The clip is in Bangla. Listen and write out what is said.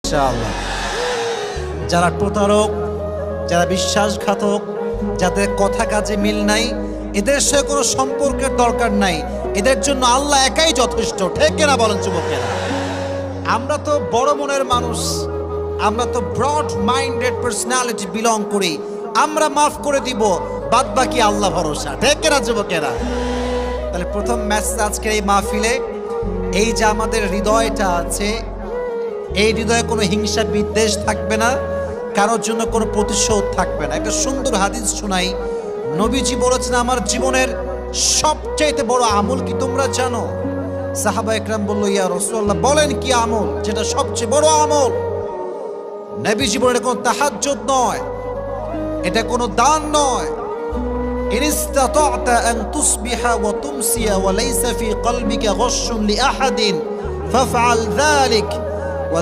ইনশাআল্লাহ। যারা প্রতারক, যারা বিশ্বাসঘাতক, যাদের কথা কাজে মিল নাই, এদের সাথে কোনো সম্পর্কের দরকার নাই, এদের জন্য আল্লাহ একাই যথেষ্ট। ঠিক কিনা বলেন যুবকেরা? আমরা তো বড় মনের মানুষ, আমরা তো ব্রড মাইন্ডেড পার্সোনালিটি বিলং করি, আমরা মাফ করে দিব, বাদ বাকি আল্লাহ ভরসা। ঠিক কিনা যুবকেরা? তাহলে প্রথম মেসেজ আজকের এই মাহফিলে, এই যে আমাদের হৃদয়টা আছে, এই হৃদয়ে কোনো হিংসা বিদ্বেষ থাকবে না, কারোর জন্য কোনো প্রতিশোধ থাকবে না। একটা সুন্দর হাদিস শোনাই। নবীজি বলেছেন, আমার জীবনের সবচেয়ে বড় আমল কি তোমরা জানো? সাহাবা একরাম বলল, ইয়া রাসূলুল্লাহ, বলেন কি আমল যেটা সবচেয়ে বড় আমল? নবীজি বলেন, এটা কোনো তাহাজ্জুদ নয়, এটা কোনো দান নয়। ইন ইসতাতা'তা আন তুসবিহা ওয়া তুমসিয়া ওয়া লাইসা ফি কলবিকা গাশশুন লিআহাদিন ফাফআল যালিক ওয়া